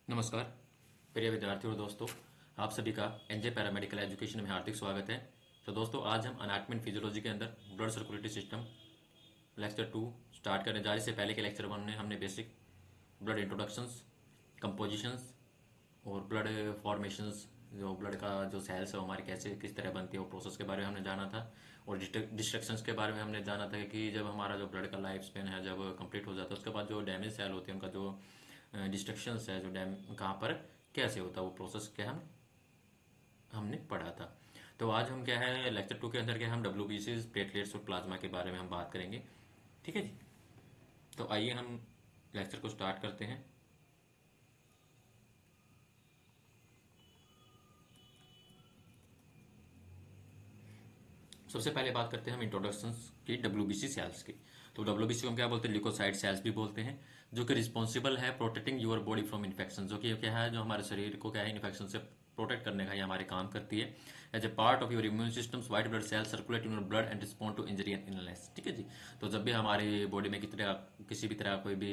नमस्कार प्रिय विद्यार्थियों और दोस्तों, आप सभी का एनजे पैरामेडिकल एजुकेशन में हार्दिक स्वागत है। तो दोस्तों, आज हम अनाटमी एंड फिजियोलॉजी के अंदर blood circulatory system lecture 2 start करने जा रहे हैं। इससे पहले के लेक्चर 1 में हमने बेसिक ब्लड इंट्रोडक्शंस, कंपोजिशंस और ब्लड फॉर्मेशंस, जो ब्लड का जो सेल्स है वो हमारे कैसे किस तरह बनती है वो प्रोसेस के बारे में हमने जाना था। और डिस्ट्रक्शंस के बारे में हमने जाना था कि जब हमारा जो ब्लड का लाइफ स्पेन है जब कंप्लीट हो जाता है उसके बाद जो डैमेज सेल होते हैं उनका जो डिस्ट्रक्शंस है, जो डैम कहाँ पर कैसे होता है वो प्रोसेस क्या हमने पढ़ा था। तो आज हम क्या है लेक्चर 2 के अंदर क्या हम डब्ल्यू प्लेटलेट्स और प्लाज्मा के बारे में हम बात करेंगे। ठीक है जी। तो आइए हम लेक्चर को स्टार्ट करते हैं। सबसे पहले बात करते हैं हम इंट्रोडक्शन की डब्ल्यूबीसी सेल्स की। तो डब्ल्यूबीसी को हम क्या बोलते हैं, ल्यूकोसाइट सेल्स भी बोलते हैं, जो कि रिस्पॉन्सिबल है protecting your body from infection. जो कि क्या है, जो हमारे शरीर को क्या है इन्फेक्शन से प्रोटेक्ट करने का ये हमारे काम करती है। As a part of your immune system white blood cells circulate in your blood and respond to injury and illness. ठीक है जी। तो जब भी हमारी बॉडी में किसी भी तरह कोई भी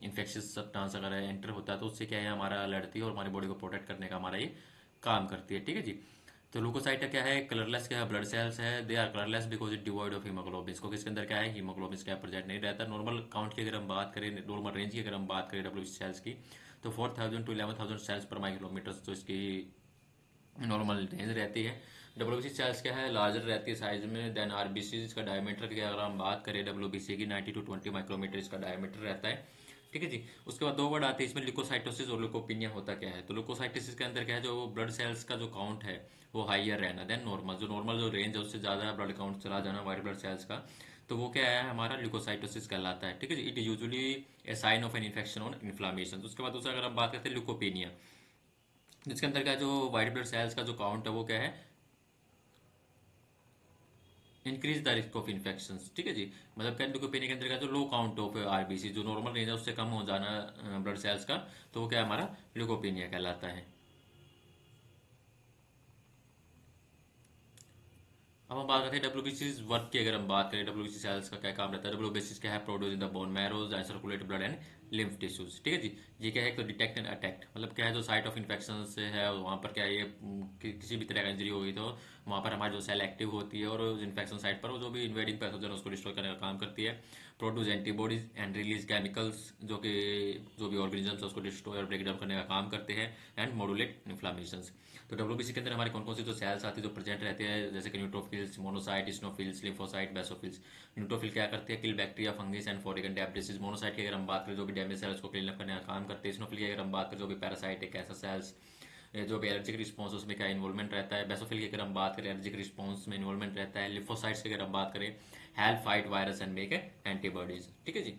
इन्फेक्शियस सब्सटेंस अगर एंटर होता है तो उससे क्या है हमारा लड़ती है और हमारी बॉडी को प्रोटेक्ट करने का हमारा ये काम करती है। ठीक है जी। तो लुकोसाइट क्या है, कलरलेस क्या है, ब्लड सेल्स है। They are colourless because it devoid of haemoglobin. को किसके अंदर क्या है, हीमोग्लोबिन क्या प्रेजेंट नहीं रहता। नॉर्मल काउंट की अगर हम बात करें, नॉर्मल रेंज की अगर हम बात करें डब्ल्यू सेल्स की, तो 4000 टू 11,000 सेल्स पर माइक्रोमीटर तो इसकी नॉर्मल रेंज रहती है। डब्ल्यूबीसी सेल्स क्या है, लार्जर रहती है साइज में देन आरबीसी। इसका डायमीटर की अगर हम बात करें डब्ल्यूबीसी की 90 टू 20 माइक्रोमीटर इसका डायमीटर रहता है। ठीक है जी। उसके बाद दो वर्ड आते हैं इसमें, लिकोसाइटोसिस और लिकोपिनिया होता क्या है। तो लिकोसाइटोसिस के अंदर क्या है, जो ब्लड सेल्स का जो काउंट है वो हाइयर रहना देन नॉर्मल। जो रेंज है उससे ज़्यादा ब्लड काउंट चला जाना व्हाइट ब्लड सेल्स का, तो वो क्या है हमारा लिकोसाइटोसिस कहलाता है। ठीक है जी। It usually a sign of an infection और इन्फ्लामेशन। उसके बाद दूसरा अगर हम बात करते हैं लिकोपेनिया, जिसके अंदर क्या जो व्हाइट ब्लड सेल्स का जो काउंट है वो क्या है, increase the risk of infection. ठीक है जी। मतलब क्या ल्यूकोपेनिया के अंदर का जो लो काउंट ऑफ आरबीसी, जो नॉर्मल रेंज है उससे कम हो जाना ब्लड सेल्स का, तो वो क्या हमारा ल्यूकोपेनिया कहलाता है। अब हम बात करते हैं डब्ल्यूबीसी वर्क की। अगर हम बात करें डब्ल्यूबीसी सेल्स का क्या काम रहता है, डब्ल्यूबीसी क्या है, produce in the bone marrows and circulate blood and lymph tissues. ठीक है जी। ये क्या है, तो डिटेक्ट एंड अटैक्ट, मतलब क्या है जो साइट ऑफ इन्फेक्शन से है वहाँ पर क्या है ये किसी भी तरह का इंजरी होगी तो वहाँ पर हमारी जो सेल एक्टिव होती है और उस इन्फेक्शन साइट पर वो जो भी इन्वेडिंग पैथोजन उसको डिस्ट्रॉय करने का काम करती है। Produce antibodies and release chemicals, जो कि जो भी ऑर्गेनिजम्स है उसको डिस्ट्रॉय और ब्रेक डाउन करने का काम करते हैं एंड मॉड्यूलेट इन्फ्लामेशन। तो डब्ल्यूबीसी के अंदर हमारे कौन कौन से जो सेल्स आती है जो प्रेजेंट रहते हैं, जैसे कि neutrophils, monocyte, स्नोफिल्स, lymphocyte, basophils. Neutrophil क्या करते हैं, kill bacteria, fungus and foreign debris. Monocyte की अगर हम बात करें जो भी डैमेज सेल्स को क्लीन अप करने का काम करते हैं। स्नोफिल की अगर हम बात करें जो भी पैरासाइट है, कैसा सेल्स जो भी एलर्जिक रिस्पॉन्स उसमें क्या इन्वॉल्वमेंट रहता है। बेसोफिल की अगर हम बात करें एलर्जिक रिस्पॉन्स में इन्वॉल्वमेंट रहता है। लिम्फोसाइट्स की अगर हम बात करें help fight virus and make antibodies. ठीक है जी।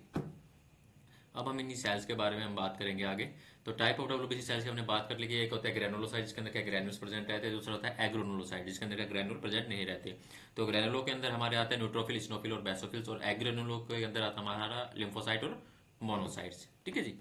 अब हम इन्हीं सेल्स के बारे में हम बात करेंगे आगे। तो टाइप ऑफ डब्ल्यूबीसी सेल्स की हमने बात कर ली कि एक होता है ग्रेनुलोसाइट, जिसके अंदर क्या ग्रेन्यूल्स प्रेजेंट रहते हैं। दूसरा होता है एग्रोनुलोसाइट, जिसके अंदर क्या ग्रेनुल प्रेजेंट नहीं रहते। तो ग्रेनुलो के अंदर हमारे आते हैं न्यूट्रोफिल, स्नोफिल और बेसोफिल्स, और एग्रोनुलो के अंदर आता है हमारा लिम्फोसाइट और मोनोसाइट्स। ठीक है जी।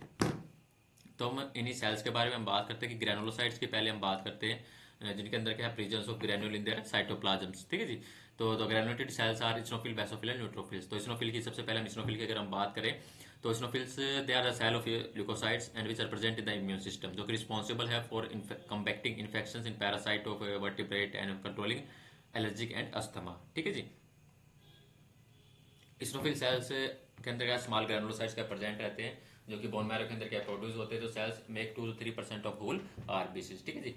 तो हम इन्हीं सेल्स के बारे में हम बात करते हैं कि ग्रेनुलोसाइट्स की पहले हम बात करते हैं, जिनके अंदर क्या है presence of granule in their cytoplasms. ठीक है जी। तो granulated cells are eosinophil, basophil and neutrophils. तो स्नोफिल की सबसे पहले हम स्नोफिल की अगर हम बात करें तो eosinophils they are the cell of leukocytes and which are present in the immune system, जो कि रिस्पॉन्सिबल है for combating infections in parasite of vertebrate and controlling allergic and asthma. ठीक है जी। स्नोफिल सेल्स के अंदर क्या स्मॉल ग्रेनुलोसाइट्स क्या present रहते हैं, जो कि बोन मैरो के अंदर क्या प्रोड्यूस होते हैं। तो cells make 2 to 3% of whole RBC. ठीक है जी।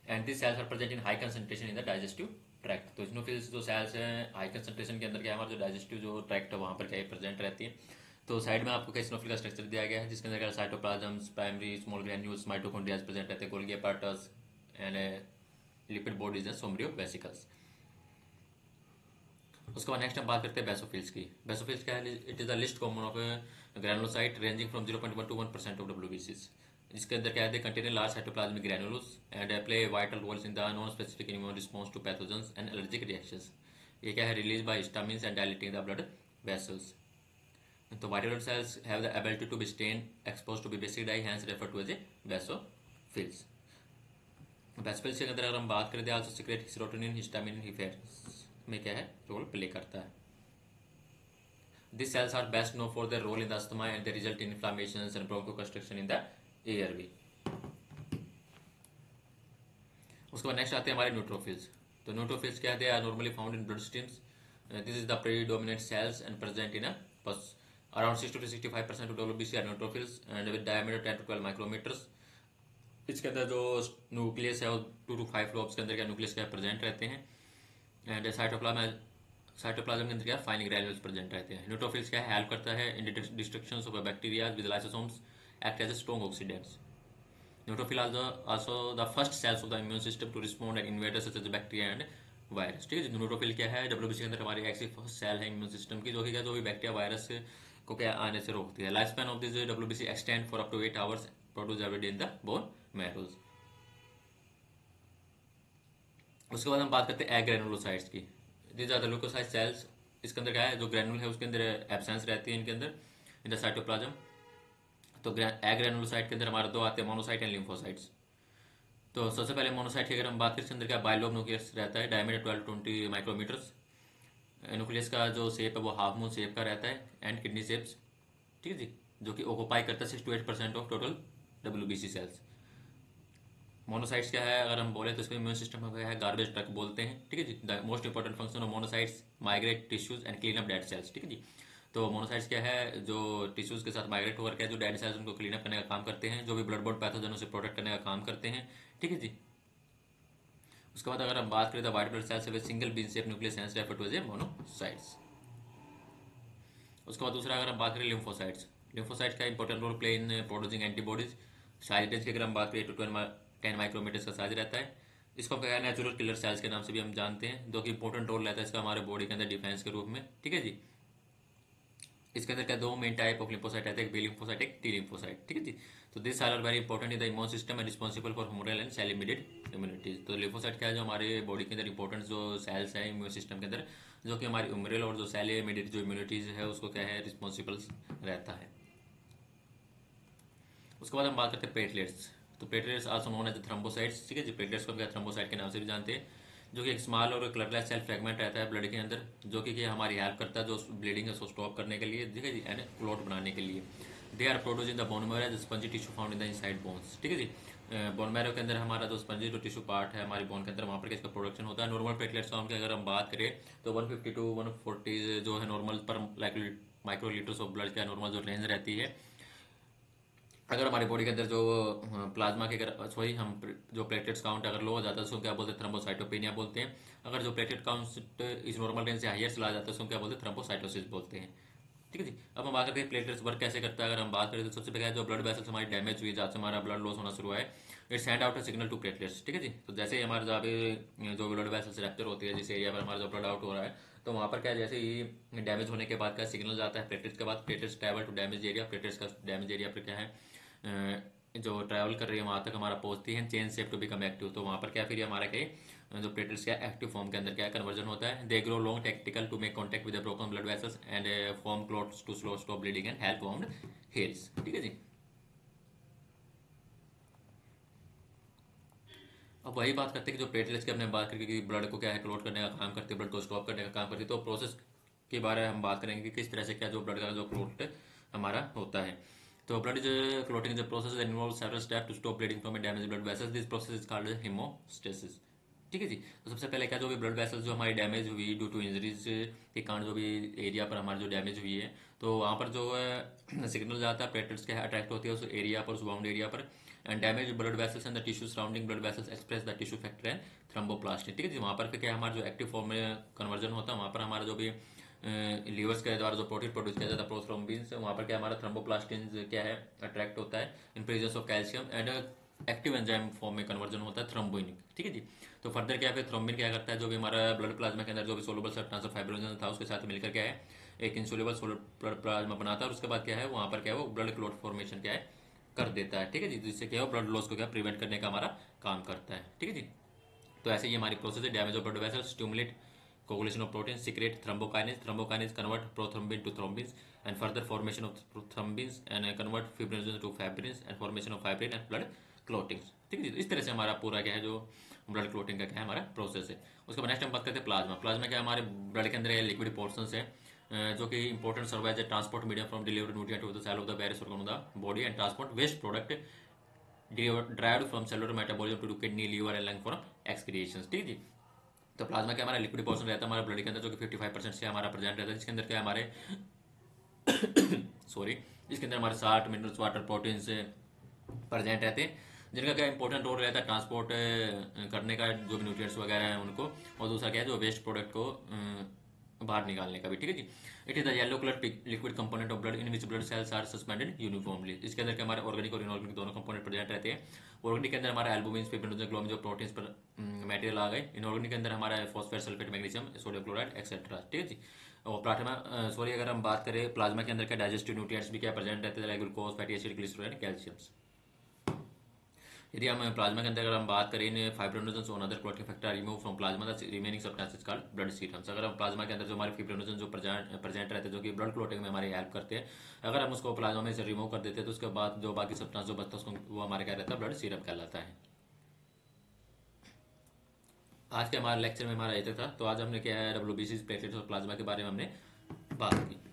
And this cells are present in high concentration in the digestive tract. तो स्नोफिल्स जो सेल्स हैं हाई कंसंट्रेशन के अंदर क्या हमारा जो डाइजेस्टिव जो ट्रैक्ट है वहाँ पर क्या प्रेजेंट रहती है। तो साइड में आपको क्या स्नोफिल का स्ट्रक्चर दिया गया है, जिसके अंदर क्या cytoplasms, primary small granules, mitochondrias present रहते हैं, Golgi apparatus and lipid bodies and sombrero vesicles. उसके बाद नेक्स्ट हम बात करते हैं बेसोफिल्स की। बेसोफिल्स क्या है, it is the least common of granulocyte ranging from 0.1 to 1% of डब्ल्यूबीसीज, जिसके अंदर क्या है, they contain large cytoplasmic granules and play vital roles in the non specific immune response to pathogens and allergic reactions. ये क्या है, release by histamines and dilating the blood vessels. तो white blood cells have the ability to be stain exposed to be basic dye, hence referred to as a basophils. Basophils के अंदर अगर हम बात करें, they also secret serotonin, histamine effects में क्या है रोल प्ले करता है। These cells are best known for their role in the asthma and they result in inflammations and bronchoconstriction in the airway. उसके बाद नेक्स्ट आते हैं हमारे न्यूट्रोफिल्स। तो न्यूट्रोफिल्स क्या है, are normally found in blood streams. This is the predominant cells and present in a pus. Around 60 to 65% of WBC are neutrophils and with diameter 10 to 12 micrometers. इसके अंदर जो न्यूक्लियस है वो 2 to 5 लोब्स के अंदर क्या न्यूक्लियस क्या present रहते हैं। एंड साइटोप्लाज्म के अंदर क्या फाइन ग्रैन्यूल्स प्रेजेंट रहते हैं। न्यूट्रोफिल्स क्या हेल्प करता है in destruction of bacteria with lysosomes, act as strong oxidants. Neutrophil are also the first cells of the immune system to respond and invaders such as bacteria and virus. ठीक है, neutrophil क्या है, WBC के अंदर हमारी ऐसी first cell है immune system की जो कि क्या जो भी बैक्टीरिया वायरस को क्या आने से रोकती है। Life span of this WBC extend for up to 8 hours, produce every day in the bone marrows. उसके बाद हम बात करते हैं एग्रेनुलोसाइट्स की। These are the leukocyte cells. इसके अंदर क्या है, जो ग्रेनुल है उसके अंदर एब्सेंस रहती है इनके अंदर इन द साइटोप्लाज्म। तो एग्रेनुलोसाइट के अंदर हमारे दो आते हैं, मोनोसाइट एंड लिम्फोसाइट्स। तो सबसे पहले मोनोसाइट की अगर हम बात करें, इसके अंदर क्या बाइलोब न्यूक्लियस रहता है, डायमीटर 12 to 20 माइक्रोमीटर्स। न्यूक्लियस का जो शेप है वो हाफ मून शेप का रहता है एंड किडनी शेप्स। ठीक है जी, जो कि ऑक्यूपाई करता है 6 to 8% of total WBC cells. Monocytes क्या है, अगर हम बोले तो इसको इम्यून सिस्टम में है गार्बेज ट्रक बोलते हैं। ठीक है जी, the most important function of monocytes migrate tissues and clean up dead cells. ठीक है जी, तो मोनोसाइट्स क्या है, जो टिश्यूज के साथ माइग्रेट होकर क्या जो डेड सेल्स उनको क्लीन अप करने का काम करते हैं, जो भी ब्लड बोर्न पैथोजनों से प्रोटेक्ट करने का काम करते हैं। ठीक है जी, उसके बाद अगर हम बात करें तो white blood cells with single bean shape nucleus sense refer to as a monocytes. उसके बाद दूसरा अगर हम बात करें लिम्फोसाइट्स। लिम्फोसाइट्स का important role play in producing antibodies. Size range की अगर हम बात करें तो 10 माइक्रोमीटर का साइज रहता है। इसको हम क्या है, नेचुरल किलर सेल्स के नाम से भी हम जानते हैं, जो कि इंपॉर्टेंट रोल रहता है इसका हमारे बॉडी के अंदर डिफेंस के रूप में। ठीक है जी, इसके अंदर क्या दो मेन टाइप ऑफ लिम्फोसाइट रहते हैं, एक बी लिम्फोसाइट एक टी लिम्फोसाइट। ठीक है जी, तो this cell are very important in the immune system and responsible for humoral and cell immediate immunity. तो लिम्फोसाइट क्या है, जो हमारे बॉडी के अंदर इंपॉर्टेंट जो सेल्स है इम्यून सिस्टम के अंदर, जो कि हमारी ह्यूमरल और जो सेल इमीडिएट जो इम्यूनिटीज है उसको क्या है रिस्पॉन्सिबल रहता है। उसके बाद हम बात करते हैं प्लेटलेट्स। तो platelets also known as thrombocytes. ठीक है जी, प्लेटलेट्स को क्या थ्रोम्बोसाइट के नाम से भी जानते हैं, जो कि एक स्मॉल और कलरलेस सेल फ्रेगमेंट रहता है ब्लड के अंदर, जो कि हमारी हेल्प करता है जो ब्लीडिंग है उसको स्टॉप करने के लिए। ठीक है जी, एंड क्लॉट बनाने के लिए। They are produce in the bone marrow as spongy tissue found in the inside bones. ठीक है जी, बोन मैरो के अंदर हमारा जो स्पंजी जो टिश्यू पार्ट है हमारी बोन के अंदर, वहाँ पर इसका प्रोडक्शन होता है। नॉर्मल प्लेटलेट्स को अगर हम बात करें तो 150 to 140 जो है नॉर्मल पर माइक्रोलीटर्स ऑफ ब्लड का नॉर्मल जो रेंज रहती है। अगर हमारी बॉडी के अंदर जो प्लाज्मा के अगर सॉरी हम जो प्लेटलेट्स काउंट अगर लो हो जाता है उसको क्या बोलते हैं, थ्रोम्बोसाइटोपेनिया बोलते हैं। अगर जो प्लेटलेट काउंट इस नॉर्मल रेंज से हायर चला जाता है उसको क्या बोलते हैं, थ्रोम्बोसाइटोसिस बोलते हैं। ठीक है जी, अब हम बात करते हैं प्लेटलेट्स वर्क कैसे करता है। अगर हम बात करें तो सबसे पहले जो ब्लड वेसल्स हमारी डैमेज हुई, जहाँ से हमारा ब्लड लॉस होना शुरू हुआ है, it send out a signal to platelets. ठीक है जी, तो जैसे ही हमारे जहाँ पे जो ब्लड वेसल्स रैप्चर होती है, जिस एरिया पर हमारा जो ब्लड आउट हो रहा है, तो वहाँ पर क्या जैसे ही डैमेज होने के बाद क्या सिग्नल जाता है प्लेटलेट्स के बाद, platelets travel to damage area. Platelets का डैमेज एरिया पर क्या है जो ट्रैवल कर रही है वहां तक हमारा पहुंचती है change shape to become active. तो वहां पर क्या फिर हमारा क्या जो प्लेटलेट्स का एक्टिव फॉर्म के अंदर क्या कन्वर्जन होता है। They grow long tactical to make contact with broken blood vessels and form clots to slow stop bleeding and help wound heals. ठीक है जी, अब वही बात करते हैं कि जो प्लेटलेट्स की हमने बात करी कि ब्लड को क्या है क्लॉट करने का काम करती है, ब्लड को स्टॉप करने का काम करती है। तो प्रोसेस के बारे में हम बात करेंगे कि किस तरह से क्या जो ब्लड का जो क्लॉट हमारा होता है। तो blood is clotting is a process that involves several step to stop bleeding from a damage blood vessels. This process is called haemostasis. ठीक है जी, तो सबसे पहले क्या जो भी ब्लड वेसल्स जो हमारी डैमेज हुई ड्यू टू इंजरीज के कारण, जो भी एरिया पर हमारी जो डैमेज हुई है, तो वहाँ पर जो है सिग्नल जाता है, प्लेटलेट्स क्या अट्रैक्ट होती है उस एरिया पर, उस बाउंड एरिया पर, and damage blood vessels and the tissue surrounding blood vessels express the tissue factor and thromboplastin. ठीक है जी, वहाँ पर क्या हमारा जो एक्टिव फॉर्म में कन्वर्जन होता है, वहाँ पर हमारा जो भी लीवर्स के द्वारा जो प्रोटीन प्रोड्यूस किया जाता है प्रोथ्रोम्बिन्स, वहाँ पर क्या हमारा थ्रोम्बोप्लास्टिन क्या है अट्रैक्ट होता है in presence of calcium and active enzyme form में कन्वर्जन होता है थ्रोम्बोनिक। ठीक है जी, तो फर्दर क्या है थ्रोम्बिन क्या करता है, जो भी हमारा ब्लड प्लाज्मा के अंदर जो भी सोलुबल सब्सटेंस ऑफ फाइब्रोजन था उसके साथ मिलकर क्या है एक इंसोल्युबल ब्लड प्लाज्मा बनाता है, और उसके बाद क्या है वहाँ पर क्या है वो ब्लड क्लॉट फॉर्मेशन क्या है कर देता है। ठीक है जी, जिससे क्या है ब्लड लॉस को क्या प्रिवेंट करने का हमारा काम करता है। ठीक है जी, तो ऐसे ही हमारी प्रोसेस है damage of blood vessel stimulate coagulation of proteins secrete thrombokinase convert prothrombin to thrombins and further formation of thrombins and convert fibrinogen to fibrins and formation of fibrin and blood clotting। ठीक है, इस तरह से हमारा पूरा क्या है जो ब्लड क्लोटिंग का क्या है हमारा प्रोसेस है। उसके बाद नेक्स्ट हम बात करते हैं प्लाज्मा। प्लाज्मा क्या हमारे ब्लड के अंदर लिक्विड पोर्शंस है जो कि important serve as a transport medium from delivery nutrient to the cell of the various organ of the body and transport waste product derived from cellular metabolism to kidney, liver and lung for excretions, ठीक है जी। तो plasma क्या हमारा liquid portion रहता है हमारे blood के अंदर, जो कि 55% से हमारा प्रेजेंट रहता है, जिसके अंदर क्या है हमारे सॉरी इसके अंदर हमारे 60 मिनरल्स, वाटर, प्रोटीन से प्रेजेंट रहते हैं, जिनका क्या इंपॉर्टेंट रोल रहता है ट्रांसपोर्ट करने का, जो भी न्यूट्रिएंट्स वगैरह हैं उनको, और दूसरा क्या है जो वेस्ट प्रोडक्ट को बाहर निकालने का भी, ठीक है जी। It is the yellow colour liquid component of blood in which blood cells are suspended uniformly. इसके अंदर क्या हमारे ऑर्गेनिक और इनऑर्गेनिक दोनों कंपोनेंट प्रेजेंट रहते हैं। ऑर्गेनिक के अंदर हमारा एल्बुमिन, फिब्रिनोजन, ग्लोमिन जो प्रोटीन्स पर मटेरियल आ गए। इनऑर्गेनिक के अंदर हमारा phosphate, sulphate, magnesium, sodium chloride etcetera, ठीक है जी। और प्लाज्मा सॉरी अगर हम बात करें प्लाज्मा के अंदर क्या डाइजेस्टिव न्यूट्रिएंट्स भी क्या प्रेजेंट रहते हैं, glucose, fatty acid, glycerol, calcium. यदि हम प्लाज्मा के अंदर अगर हम बात करें इन फाइब्रिनोजेंस और other clotting factor remove from plasma the remaining substances called blood serums. अगर हम प्लाज्मा के अंदर जो हमारे फिब्रिनोजेन जो प्रेजेंट रहते हैं, जो कि ब्लड क्लॉटिंग में हमारी हेल्प करते हैं, अगर हम उसको प्लाज्मा में से रिमूव कर देते हैं तो उसके बाद जो बाकी सब्सटेंस जो बचता है उसको वो हमारे क्या रहता है, ब्लड सीरम कहलाता है। आज के हमारे लेक्चर में हमारा ये था। तो आज हमने क्या है डब्ल्यूबीसी, प्लेटलेट्स और प्लाज्मा के बारे में हमने बात की।